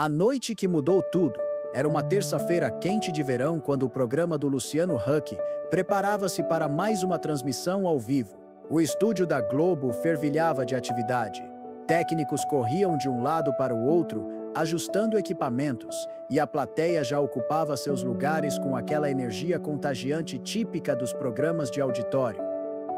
A noite que mudou tudo. Era uma terça-feira quente de verão quando o programa do Luciano Huck preparava-se para mais uma transmissão ao vivo. O estúdio da Globo fervilhava de atividade. Técnicos corriam de um lado para o outro, ajustando equipamentos, e a plateia já ocupava seus lugares com aquela energia contagiante típica dos programas de auditório.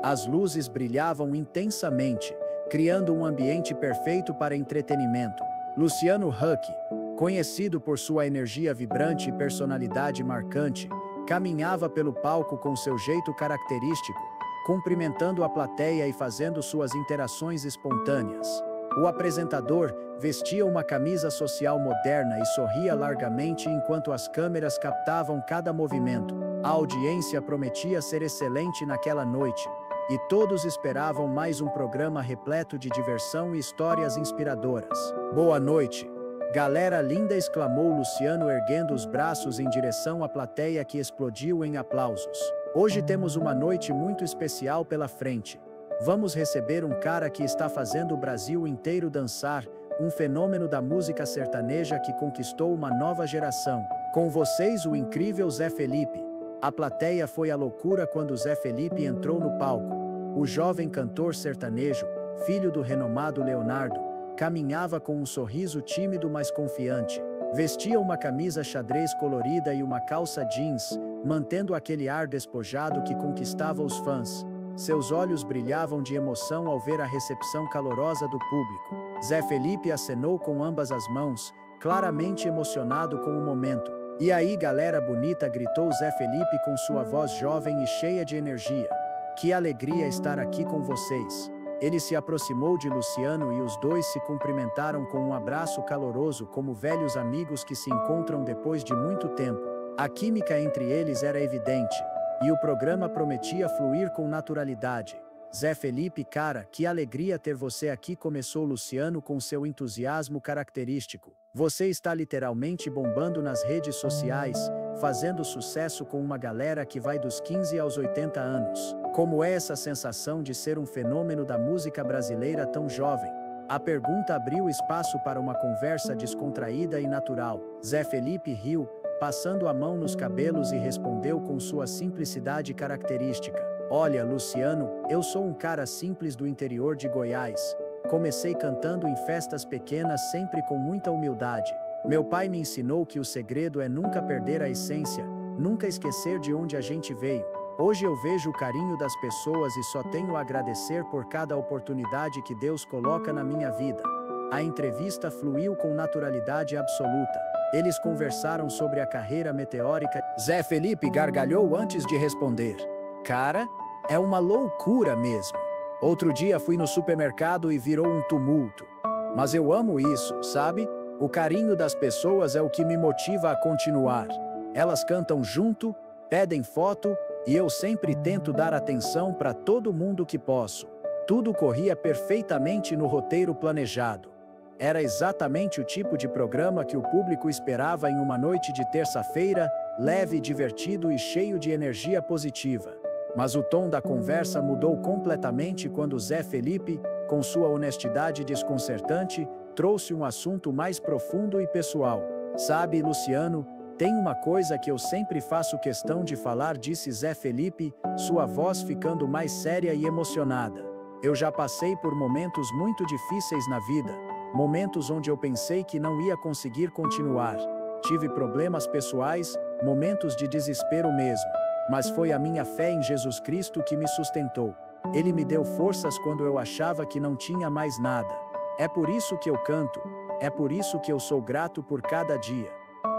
As luzes brilhavam intensamente, criando um ambiente perfeito para entretenimento. Luciano Huck, conhecido por sua energia vibrante e personalidade marcante, caminhava pelo palco com seu jeito característico, cumprimentando a plateia e fazendo suas interações espontâneas. O apresentador vestia uma camisa social moderna e sorria largamente enquanto as câmeras captavam cada movimento. A audiência prometia ser excelente naquela noite, e todos esperavam mais um programa repleto de diversão e histórias inspiradoras. "Boa noite, galera linda!", exclamou Luciano erguendo os braços em direção à plateia que explodiu em aplausos. "Hoje temos uma noite muito especial pela frente. Vamos receber um cara que está fazendo o Brasil inteiro dançar, um fenômeno da música sertaneja que conquistou uma nova geração. Com vocês, o incrível Zé Felipe." A plateia foi à loucura quando Zé Felipe entrou no palco. O jovem cantor sertanejo, filho do renomado Leonardo, caminhava com um sorriso tímido mas confiante. Vestia uma camisa xadrez colorida e uma calça jeans, mantendo aquele ar despojado que conquistava os fãs. Seus olhos brilhavam de emoção ao ver a recepção calorosa do público. Zé Felipe acenou com ambas as mãos, claramente emocionado com o momento. "E aí, galera bonita!", gritou Zé Felipe com sua voz jovem e cheia de energia. "Que alegria estar aqui com vocês." Ele se aproximou de Luciano e os dois se cumprimentaram com um abraço caloroso como velhos amigos que se encontram depois de muito tempo. A química entre eles era evidente, e o programa prometia fluir com naturalidade. "Zé Felipe, cara, que alegria ter você aqui", começou Luciano com seu entusiasmo característico. "Você está literalmente bombando nas redes sociais, fazendo sucesso com uma galera que vai dos 15 aos 80 anos. Como é essa sensação de ser um fenômeno da música brasileira tão jovem?" A pergunta abriu espaço para uma conversa descontraída e natural. Zé Felipe riu, passando a mão nos cabelos, e respondeu com sua simplicidade característica: "Olha, Luciano, eu sou um cara simples do interior de Goiás. Comecei cantando em festas pequenas, sempre com muita humildade. Meu pai me ensinou que o segredo é nunca perder a essência, nunca esquecer de onde a gente veio. Hoje eu vejo o carinho das pessoas e só tenho a agradecer por cada oportunidade que Deus coloca na minha vida." A entrevista fluiu com naturalidade absoluta. Eles conversaram sobre a carreira meteórica. Zé Felipe gargalhou antes de responder: "Cara, é uma loucura mesmo. Outro dia fui no supermercado e virou um tumulto. Mas eu amo isso, sabe? O carinho das pessoas é o que me motiva a continuar. Elas cantam junto, pedem foto, e eu sempre tento dar atenção para todo mundo que posso." Tudo corria perfeitamente no roteiro planejado. Era exatamente o tipo de programa que o público esperava em uma noite de terça-feira, leve, divertido e cheio de energia positiva. Mas o tom da conversa mudou completamente quando Zé Felipe, com sua honestidade desconcertante, trouxe um assunto mais profundo e pessoal. "Sabe, Luciano, tem uma coisa que eu sempre faço questão de falar", disse Zé Felipe, sua voz ficando mais séria e emocionada. "Eu já passei por momentos muito difíceis na vida, momentos onde eu pensei que não ia conseguir continuar. Tive problemas pessoais, momentos de desespero mesmo. Mas foi a minha fé em Jesus Cristo que me sustentou. Ele me deu forças quando eu achava que não tinha mais nada. É por isso que eu canto, é por isso que eu sou grato por cada dia."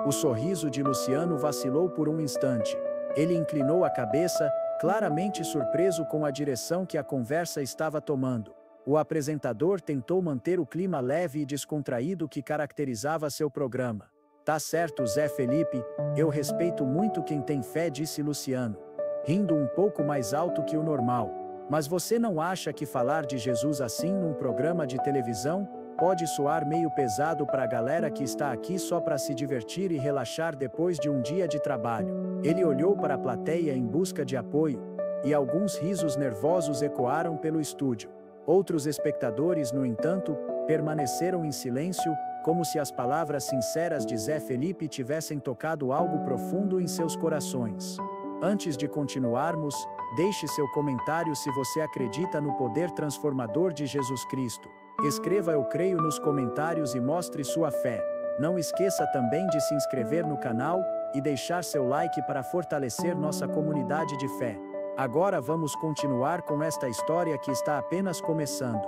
O sorriso de Luciano vacilou por um instante. Ele inclinou a cabeça, claramente surpreso com a direção que a conversa estava tomando. O apresentador tentou manter o clima leve e descontraído que caracterizava seu programa. "Tá certo, Zé Felipe, eu respeito muito quem tem fé", disse Luciano, rindo um pouco mais alto que o normal. "Mas você não acha que falar de Jesus assim num programa de televisão pode soar meio pesado para a galera que está aqui só para se divertir e relaxar depois de um dia de trabalho?" Ele olhou para a plateia em busca de apoio, e alguns risos nervosos ecoaram pelo estúdio. Outros espectadores, no entanto, permaneceram em silêncio, como se as palavras sinceras de Zé Felipe tivessem tocado algo profundo em seus corações. Antes de continuarmos, deixe seu comentário se você acredita no poder transformador de Jesus Cristo. Escreva "Eu creio" nos comentários e mostre sua fé. Não esqueça também de se inscrever no canal e deixar seu like para fortalecer nossa comunidade de fé. Agora vamos continuar com esta história que está apenas começando.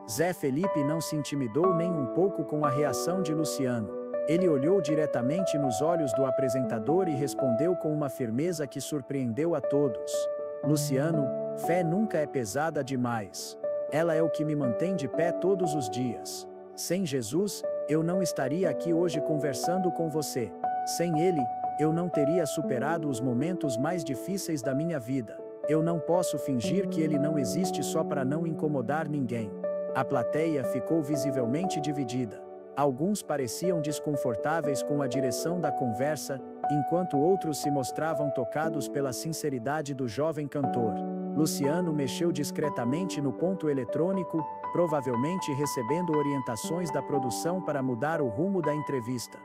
Zé Felipe não se intimidou nem um pouco com a reação de Luciano. Ele olhou diretamente nos olhos do apresentador e respondeu com uma firmeza que surpreendeu a todos. Luciano, fé nunca é pesada demais. Ela é o que me mantém de pé todos os dias. Sem Jesus, eu não estaria aqui hoje conversando com você. Sem ele, eu não teria superado os momentos mais difíceis da minha vida. Eu não posso fingir que ele não existe só para não incomodar ninguém. A plateia ficou visivelmente dividida. Alguns pareciam desconfortáveis com a direção da conversa, enquanto outros se mostravam tocados pela sinceridade do jovem cantor. Luciano mexeu discretamente no ponto eletrônico, provavelmente recebendo orientações da produção para mudar o rumo da entrevista.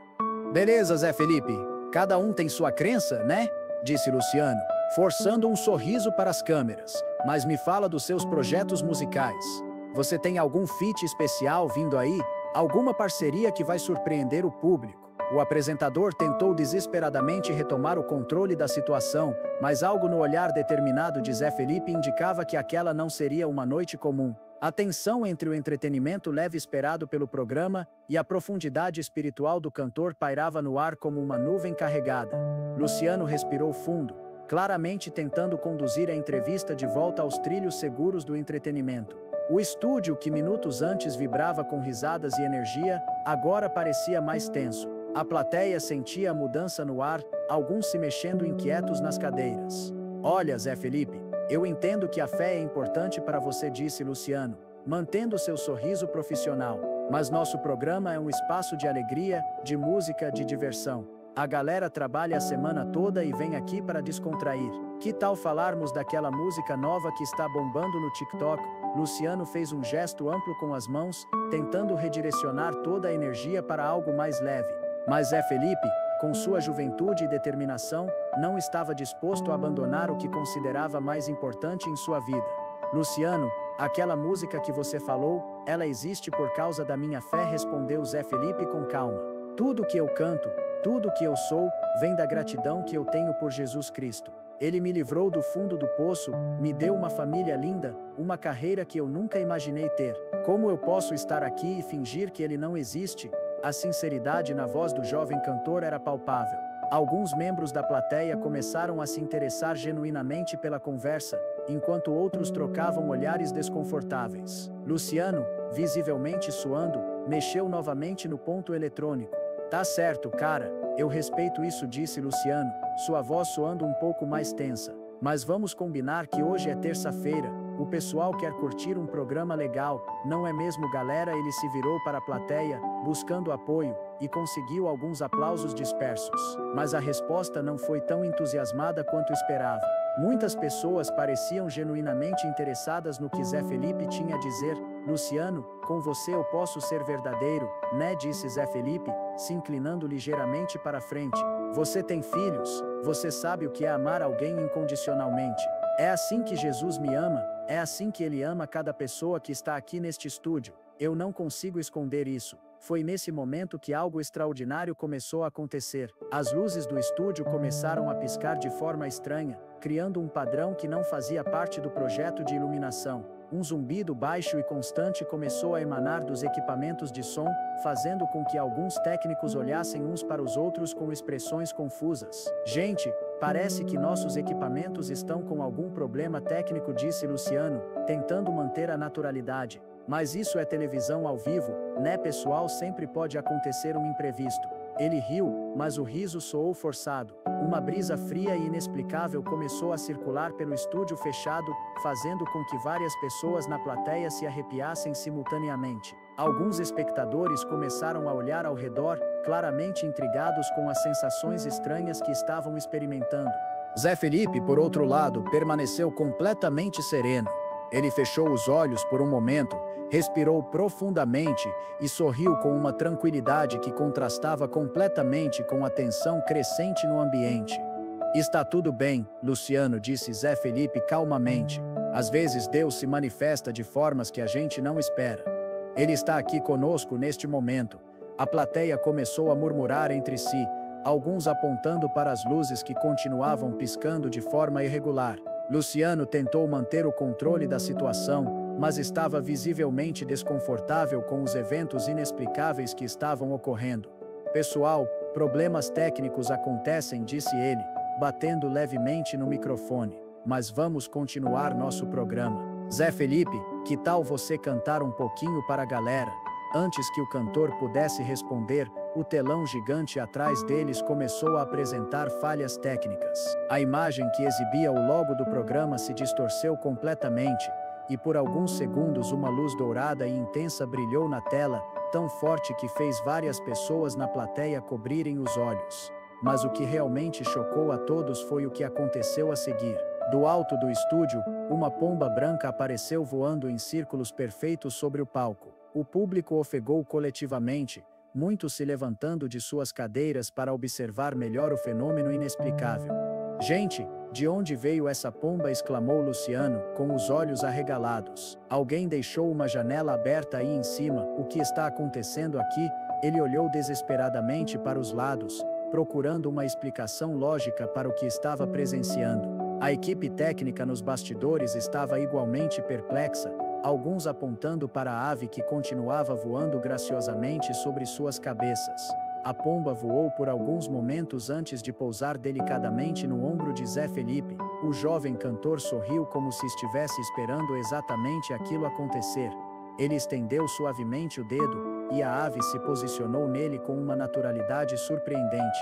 "Beleza, Zé Felipe. Cada um tem sua crença, né?" disse Luciano, forçando um sorriso para as câmeras. "Mas me fala dos seus projetos musicais. Você tem algum feat especial vindo aí? Alguma parceria que vai surpreender o público?" O apresentador tentou desesperadamente retomar o controle da situação, mas algo no olhar determinado de Zé Felipe indicava que aquela não seria uma noite comum. A tensão entre o entretenimento leve esperado pelo programa e a profundidade espiritual do cantor pairava no ar como uma nuvem carregada. Luciano respirou fundo, claramente tentando conduzir a entrevista de volta aos trilhos seguros do entretenimento. O estúdio, que minutos antes vibrava com risadas e energia, agora parecia mais tenso. A plateia sentia a mudança no ar, alguns se mexendo inquietos nas cadeiras. "Olha, Zé Felipe, eu entendo que a fé é importante para você", disse Luciano, mantendo seu sorriso profissional. "Mas nosso programa é um espaço de alegria, de música, de diversão. A galera trabalha a semana toda e vem aqui para descontrair. Que tal falarmos daquela música nova que está bombando no TikTok?" Luciano fez um gesto amplo com as mãos, tentando redirecionar toda a energia para algo mais leve. Mas Zé Felipe, com sua juventude e determinação, não estava disposto a abandonar o que considerava mais importante em sua vida. "Luciano, aquela música que você falou, ela existe por causa da minha fé", respondeu Zé Felipe com calma. "Tudo que eu canto, tudo que eu sou, vem da gratidão que eu tenho por Jesus Cristo. Ele me livrou do fundo do poço, me deu uma família linda, uma carreira que eu nunca imaginei ter. Como eu posso estar aqui e fingir que ele não existe?" A sinceridade na voz do jovem cantor era palpável. Alguns membros da plateia começaram a se interessar genuinamente pela conversa, enquanto outros trocavam olhares desconfortáveis. Luciano, visivelmente suando, mexeu novamente no ponto eletrônico. "Tá certo, cara, eu respeito isso", disse Luciano, sua voz soando um pouco mais tensa. "Mas vamos combinar que hoje é terça-feira, o pessoal quer curtir um programa legal, não é mesmo, galera?" Ele se virou para a plateia, buscando apoio, e conseguiu alguns aplausos dispersos. Mas a resposta não foi tão entusiasmada quanto esperava. Muitas pessoas pareciam genuinamente interessadas no que Zé Felipe tinha a dizer. "Luciano, com você eu posso ser verdadeiro, né?", disse Zé Felipe, se inclinando ligeiramente para frente. "Você tem filhos, você sabe o que é amar alguém incondicionalmente. É assim que Jesus me ama, é assim que ele ama cada pessoa que está aqui neste estúdio. Eu não consigo esconder isso." Foi nesse momento que algo extraordinário começou a acontecer. As luzes do estúdio começaram a piscar de forma estranha, criando um padrão que não fazia parte do projeto de iluminação. Um zumbido baixo e constante começou a emanar dos equipamentos de som, fazendo com que alguns técnicos olhassem uns para os outros com expressões confusas. "Gente, parece que nossos equipamentos estão com algum problema técnico", disse Luciano, tentando manter a naturalidade. "Mas isso é televisão ao vivo, né pessoal? Sempre pode acontecer um imprevisto." Ele riu, mas o riso soou forçado. Uma brisa fria e inexplicável começou a circular pelo estúdio fechado, fazendo com que várias pessoas na plateia se arrepiassem simultaneamente. Alguns espectadores começaram a olhar ao redor, claramente intrigados com as sensações estranhas que estavam experimentando. Zé Felipe, por outro lado, permaneceu completamente sereno. Ele fechou os olhos por um momento, Respirou profundamente e sorriu com uma tranquilidade que contrastava completamente com a tensão crescente no ambiente. Está tudo bem, Luciano, disse Zé Felipe calmamente. Às vezes Deus se manifesta de formas que a gente não espera. Ele está aqui conosco neste momento. A plateia começou a murmurar entre si, alguns apontando para as luzes que continuavam piscando de forma irregular. Luciano tentou manter o controle da situação, mas estava visivelmente desconfortável com os eventos inexplicáveis que estavam ocorrendo. Pessoal, problemas técnicos acontecem, disse ele, batendo levemente no microfone. Mas vamos continuar nosso programa. Zé Felipe, que tal você cantar um pouquinho para a galera? Antes que o cantor pudesse responder, o telão gigante atrás deles começou a apresentar falhas técnicas. A imagem que exibia o logo do programa se distorceu completamente, e por alguns segundos uma luz dourada e intensa brilhou na tela, tão forte que fez várias pessoas na plateia cobrirem os olhos. Mas o que realmente chocou a todos foi o que aconteceu a seguir. Do alto do estúdio, uma pomba branca apareceu voando em círculos perfeitos sobre o palco. O público ofegou coletivamente, muitos se levantando de suas cadeiras para observar melhor o fenômeno inexplicável. Gente, de onde veio essa pomba? Exclamou Luciano, com os olhos arregalados. Alguém deixou uma janela aberta aí em cima. O que está acontecendo aqui? Ele olhou desesperadamente para os lados, procurando uma explicação lógica para o que estava presenciando. A equipe técnica nos bastidores estava igualmente perplexa, alguns apontando para a ave que continuava voando graciosamente sobre suas cabeças. A pomba voou por alguns momentos antes de pousar delicadamente no ombro de Zé Felipe. O jovem cantor sorriu como se estivesse esperando exatamente aquilo acontecer. Ele estendeu suavemente o dedo, e a ave se posicionou nele com uma naturalidade surpreendente.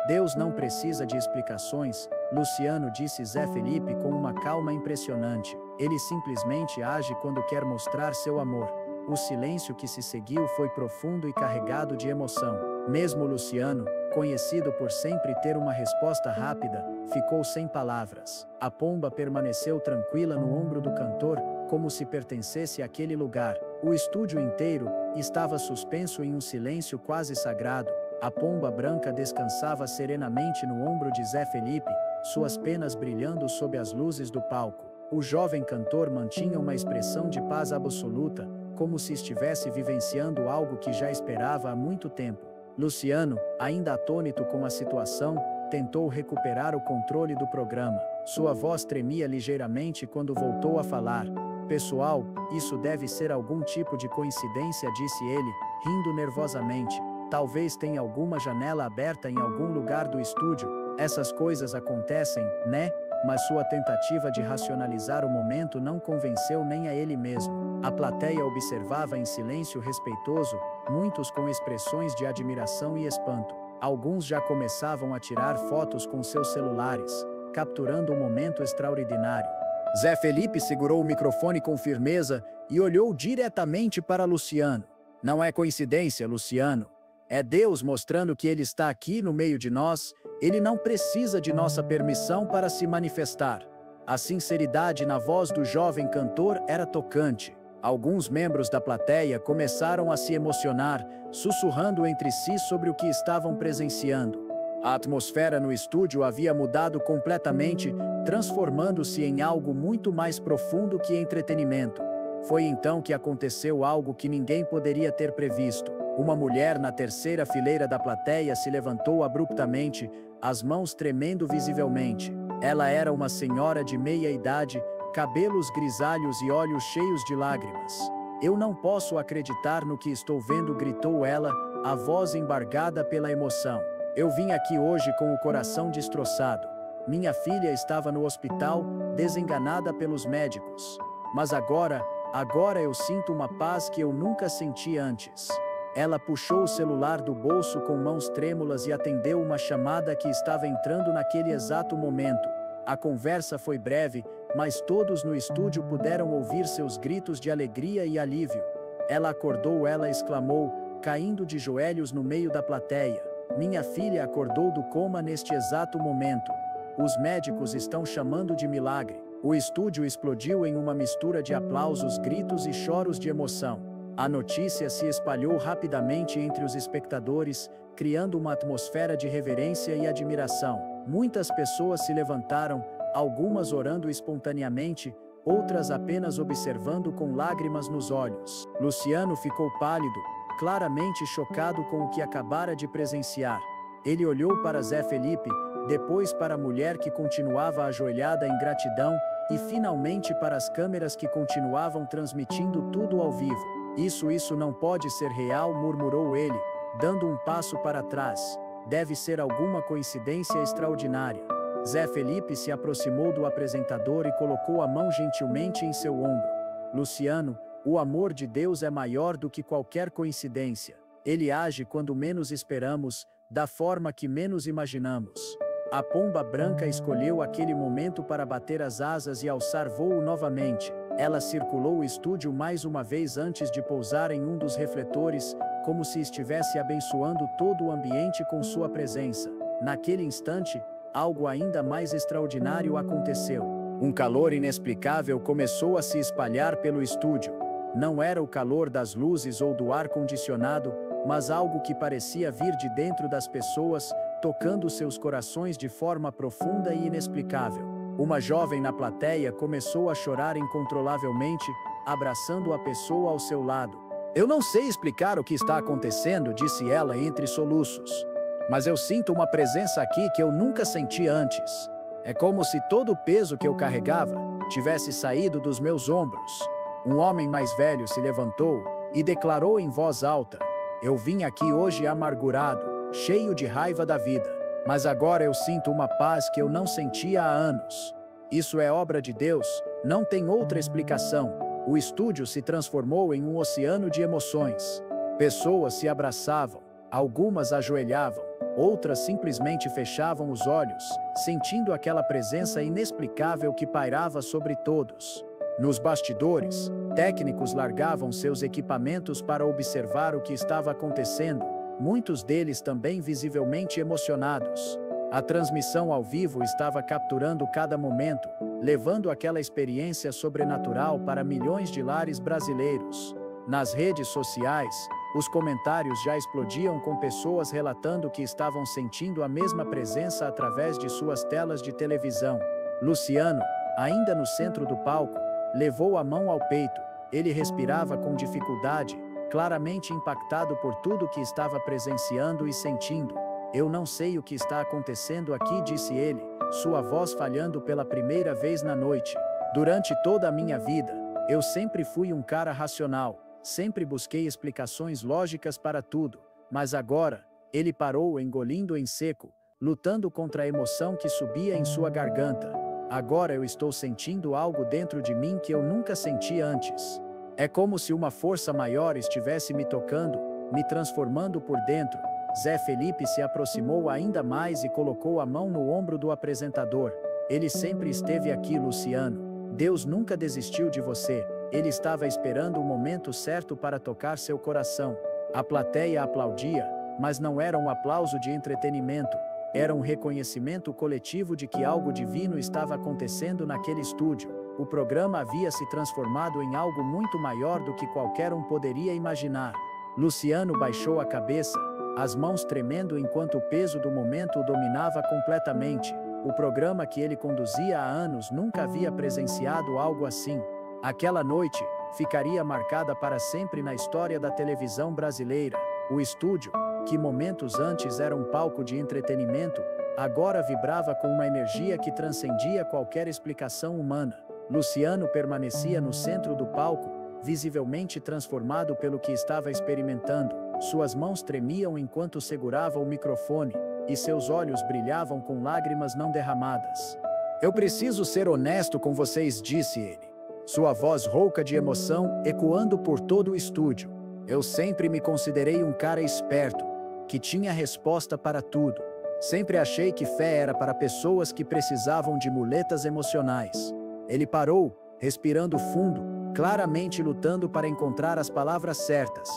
Deus não precisa de explicações, Luciano, disse Zé Felipe com uma calma impressionante. Ele simplesmente age quando quer mostrar seu amor. O silêncio que se seguiu foi profundo e carregado de emoção. Mesmo Luciano, conhecido por sempre ter uma resposta rápida, ficou sem palavras. A pomba permaneceu tranquila no ombro do cantor, como se pertencesse àquele lugar. O estúdio inteiro estava suspenso em um silêncio quase sagrado. A pomba branca descansava serenamente no ombro de Zé Felipe, suas penas brilhando sob as luzes do palco. O jovem cantor mantinha uma expressão de paz absoluta, como se estivesse vivenciando algo que já esperava há muito tempo. Luciano, ainda atônito com a situação, tentou recuperar o controle do programa. Sua voz tremia ligeiramente quando voltou a falar. Pessoal, isso deve ser algum tipo de coincidência, disse ele, rindo nervosamente. Talvez tenha alguma janela aberta em algum lugar do estúdio. Essas coisas acontecem, né? Mas sua tentativa de racionalizar o momento não convenceu nem a ele mesmo. A plateia observava em silêncio respeitoso, muitos com expressões de admiração e espanto. Alguns já começavam a tirar fotos com seus celulares, capturando um momento extraordinário. Zé Felipe segurou o microfone com firmeza e olhou diretamente para Luciano. Não é coincidência, Luciano. É Deus mostrando que Ele está aqui no meio de nós. Ele não precisa de nossa permissão para se manifestar. A sinceridade na voz do jovem cantor era tocante. Alguns membros da plateia começaram a se emocionar, sussurrando entre si sobre o que estavam presenciando. A atmosfera no estúdio havia mudado completamente, transformando-se em algo muito mais profundo que entretenimento. Foi então que aconteceu algo que ninguém poderia ter previsto. Uma mulher na terceira fileira da plateia se levantou abruptamente, as mãos tremendo visivelmente. Ela era uma senhora de meia idade, cabelos grisalhos e olhos cheios de lágrimas. Eu não posso acreditar no que estou vendo, gritou ela, a voz embargada pela emoção. Eu vim aqui hoje com o coração destroçado. Minha filha estava no hospital, desenganada pelos médicos. Mas agora eu sinto uma paz que eu nunca senti antes. Ela puxou o celular do bolso com mãos trêmulas e atendeu uma chamada que estava entrando naquele exato momento. A conversa foi breve, mas todos no estúdio puderam ouvir seus gritos de alegria e alívio. Ela exclamou, caindo de joelhos no meio da plateia. Minha filha acordou do coma neste exato momento. Os médicos estão chamando de milagre. O estúdio explodiu em uma mistura de aplausos, gritos e choros de emoção. A notícia se espalhou rapidamente entre os espectadores, criando uma atmosfera de reverência e admiração. Muitas pessoas se levantaram, algumas orando espontaneamente, outras apenas observando com lágrimas nos olhos. Luciano ficou pálido, claramente chocado com o que acabara de presenciar. Ele olhou para Zé Felipe, depois para a mulher que continuava ajoelhada em gratidão, e finalmente para as câmeras que continuavam transmitindo tudo ao vivo. Isso não pode ser real, murmurou ele, dando um passo para trás. Deve ser alguma coincidência extraordinária. Zé Felipe se aproximou do apresentador e colocou a mão gentilmente em seu ombro. Luciano, o amor de Deus é maior do que qualquer coincidência. Ele age quando menos esperamos, da forma que menos imaginamos. A pomba branca escolheu aquele momento para bater as asas e alçar voo novamente. Ela circulou o estúdio mais uma vez antes de pousar em um dos refletores, como se estivesse abençoando todo o ambiente com sua presença. Naquele instante, algo ainda mais extraordinário aconteceu. Um calor inexplicável começou a se espalhar pelo estúdio. Não era o calor das luzes ou do ar-condicionado, mas algo que parecia vir de dentro das pessoas, tocando seus corações de forma profunda e inexplicável. Uma jovem na plateia começou a chorar incontrolavelmente, abraçando a pessoa ao seu lado. Eu não sei explicar o que está acontecendo, disse ela entre soluços. Mas eu sinto uma presença aqui que eu nunca senti antes. É como se todo o peso que eu carregava tivesse saído dos meus ombros. Um homem mais velho se levantou e declarou em voz alta: eu vim aqui hoje amargurado, cheio de raiva da vida, mas agora eu sinto uma paz que eu não sentia há anos. Isso é obra de Deus, não tem outra explicação. O estúdio se transformou em um oceano de emoções. Pessoas se abraçavam, algumas ajoelhavam, outras simplesmente fechavam os olhos, sentindo aquela presença inexplicável que pairava sobre todos. Nos bastidores, técnicos largavam seus equipamentos para observar o que estava acontecendo, muitos deles também visivelmente emocionados. A transmissão ao vivo estava capturando cada momento, levando aquela experiência sobrenatural para milhões de lares brasileiros. Nas redes sociais, os comentários já explodiam com pessoas relatando que estavam sentindo a mesma presença através de suas telas de televisão. Luciano, ainda no centro do palco, levou a mão ao peito. Ele respirava com dificuldade, claramente impactado por tudo que estava presenciando e sentindo. Eu não sei o que está acontecendo aqui, disse ele, sua voz falhando pela primeira vez na noite. Durante toda a minha vida, eu sempre fui um cara racional, sempre busquei explicações lógicas para tudo, mas agora, ele parou, engolindo em seco, lutando contra a emoção que subia em sua garganta. Agora eu estou sentindo algo dentro de mim que eu nunca senti antes. É como se uma força maior estivesse me tocando, me transformando por dentro. Zé Felipe se aproximou ainda mais e colocou a mão no ombro do apresentador. Ele sempre esteve aqui, Luciano. Deus nunca desistiu de você. Ele estava esperando o momento certo para tocar seu coração. A plateia aplaudia, mas não era um aplauso de entretenimento. Era um reconhecimento coletivo de que algo divino estava acontecendo naquele estúdio. O programa havia se transformado em algo muito maior do que qualquer um poderia imaginar. Luciano baixou a cabeça, as mãos tremendo enquanto o peso do momento o dominava completamente. O programa que ele conduzia há anos nunca havia presenciado algo assim. Aquela noite ficaria marcada para sempre na história da televisão brasileira. O estúdio, que momentos antes era um palco de entretenimento, agora vibrava com uma energia que transcendia qualquer explicação humana. Luciano permanecia no centro do palco, visivelmente transformado pelo que estava experimentando. Suas mãos tremiam enquanto segurava o microfone, e seus olhos brilhavam com lágrimas não derramadas. Eu preciso ser honesto com vocês, disse ele. Sua voz rouca de emoção ecoando por todo o estúdio. Eu sempre me considerei um cara esperto, que tinha resposta para tudo. Sempre achei que fé era para pessoas que precisavam de muletas emocionais. Ele parou, respirando fundo, claramente lutando para encontrar as palavras certas.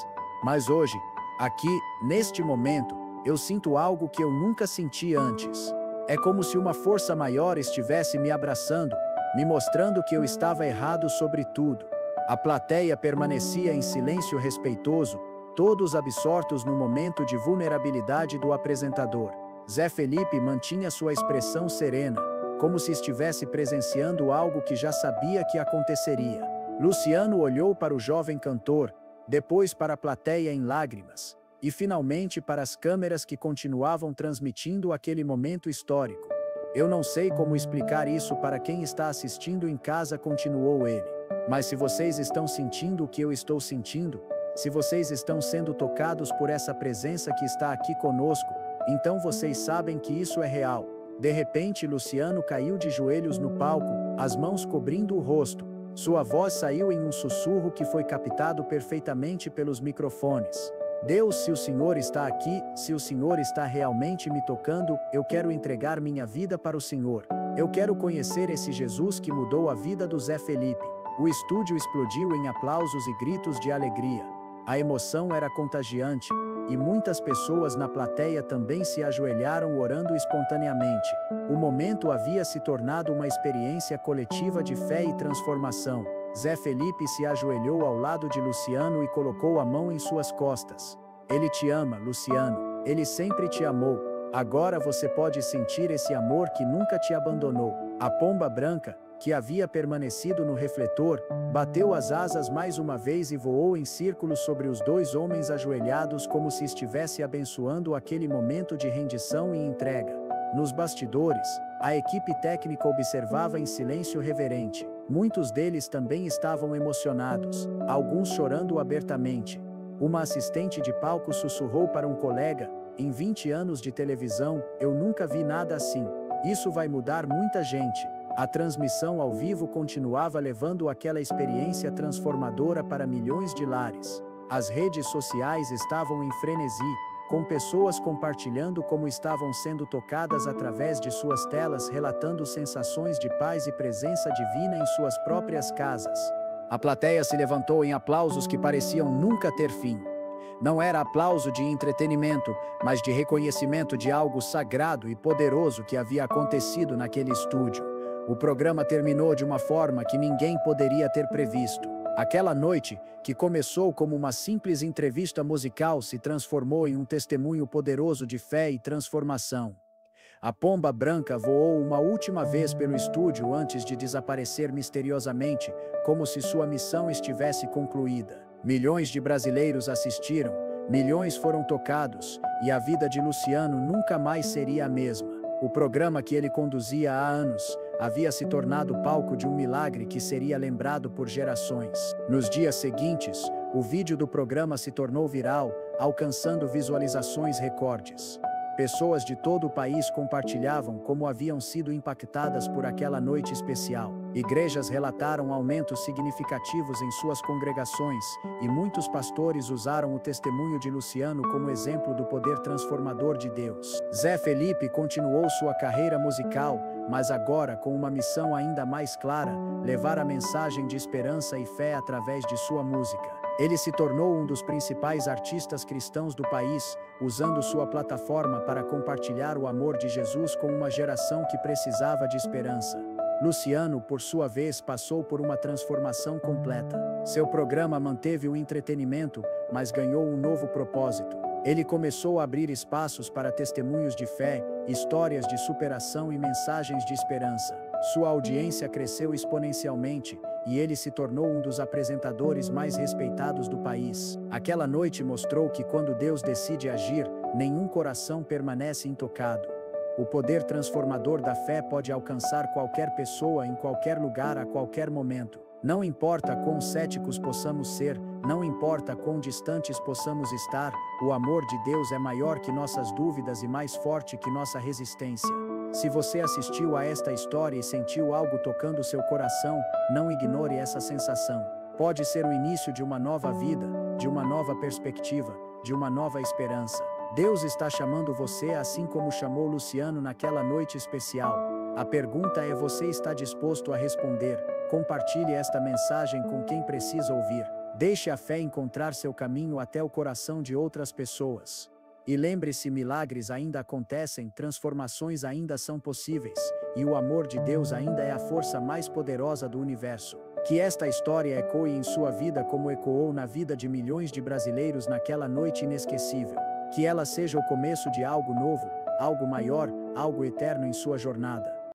Mas hoje, aqui, neste momento, eu sinto algo que eu nunca senti antes. É como se uma força maior estivesse me abraçando, me mostrando que eu estava errado sobre tudo. A plateia permanecia em silêncio respeitoso, todos absortos no momento de vulnerabilidade do apresentador. Zé Felipe mantinha sua expressão serena, como se estivesse presenciando algo que já sabia que aconteceria. Luciano olhou para o jovem cantor, depois para a plateia em lágrimas, e finalmente para as câmeras que continuavam transmitindo aquele momento histórico. Eu não sei como explicar isso para quem está assistindo em casa, continuou ele. Mas se vocês estão sentindo o que eu estou sentindo, se vocês estão sendo tocados por essa presença que está aqui conosco, então vocês sabem que isso é real. De repente, Luciano caiu de joelhos no palco, as mãos cobrindo o rosto. Sua voz saiu em um sussurro que foi captado perfeitamente pelos microfones. Deus, se o Senhor está aqui, se o Senhor está realmente me tocando, eu quero entregar minha vida para o Senhor. Eu quero conhecer esse Jesus que mudou a vida do Zé Felipe. O estúdio explodiu em aplausos e gritos de alegria. A emoção era contagiante, e muitas pessoas na plateia também se ajoelharam orando espontaneamente. O momento havia se tornado uma experiência coletiva de fé e transformação. Zé Felipe se ajoelhou ao lado de Luciano e colocou a mão em suas costas. Ele te ama, Luciano. Ele sempre te amou. Agora você pode sentir esse amor que nunca te abandonou. A pomba branca, que havia permanecido no refletor, bateu as asas mais uma vez e voou em círculos sobre os dois homens ajoelhados como se estivesse abençoando aquele momento de rendição e entrega. Nos bastidores, a equipe técnica observava em silêncio reverente. Muitos deles também estavam emocionados, alguns chorando abertamente. Uma assistente de palco sussurrou para um colega: em 20 anos de televisão, eu nunca vi nada assim. Isso vai mudar muita gente. A transmissão ao vivo continuava levando aquela experiência transformadora para milhões de lares. As redes sociais estavam em frenesi, com pessoas compartilhando como estavam sendo tocadas através de suas telas, relatando sensações de paz e presença divina em suas próprias casas. A plateia se levantou em aplausos que pareciam nunca ter fim. Não era aplauso de entretenimento, mas de reconhecimento de algo sagrado e poderoso que havia acontecido naquele estúdio. O programa terminou de uma forma que ninguém poderia ter previsto. Aquela noite, que começou como uma simples entrevista musical, se transformou em um testemunho poderoso de fé e transformação. A pomba branca voou uma última vez pelo estúdio antes de desaparecer misteriosamente, como se sua missão estivesse concluída. Milhões de brasileiros assistiram, milhões foram tocados, e a vida de Luciano nunca mais seria a mesma. O programa que ele conduzia há anos havia se tornado palco de um milagre que seria lembrado por gerações. Nos dias seguintes, o vídeo do programa se tornou viral, alcançando visualizações recordes. Pessoas de todo o país compartilhavam como haviam sido impactadas por aquela noite especial. Igrejas relataram aumentos significativos em suas congregações, e muitos pastores usaram o testemunho de Luciano como exemplo do poder transformador de Deus. Zé Felipe continuou sua carreira musical, mas agora com uma missão ainda mais clara: levar a mensagem de esperança e fé através de sua música. Ele se tornou um dos principais artistas cristãos do país, usando sua plataforma para compartilhar o amor de Jesus com uma geração que precisava de esperança. Luciano, por sua vez, passou por uma transformação completa. Seu programa manteve o entretenimento, mas ganhou um novo propósito. Ele começou a abrir espaços para testemunhos de fé, histórias de superação e mensagens de esperança. Sua audiência cresceu exponencialmente, e ele se tornou um dos apresentadores mais respeitados do país. Aquela noite mostrou que quando Deus decide agir, nenhum coração permanece intocado. O poder transformador da fé pode alcançar qualquer pessoa em qualquer lugar a qualquer momento. Não importa quão céticos possamos ser, não importa quão distantes possamos estar, o amor de Deus é maior que nossas dúvidas e mais forte que nossa resistência. Se você assistiu a esta história e sentiu algo tocando seu coração, não ignore essa sensação. Pode ser o início de uma nova vida, de uma nova perspectiva, de uma nova esperança. Deus está chamando você assim como chamou Luciano naquela noite especial. A pergunta é: você está disposto a responder? Compartilhe esta mensagem com quem precisa ouvir. Deixe a fé encontrar seu caminho até o coração de outras pessoas. E lembre-se, milagres ainda acontecem, transformações ainda são possíveis, e o amor de Deus ainda é a força mais poderosa do universo. Que esta história ecoe em sua vida como ecoou na vida de milhões de brasileiros naquela noite inesquecível. Que ela seja o começo de algo novo, algo maior, algo eterno em sua jornada.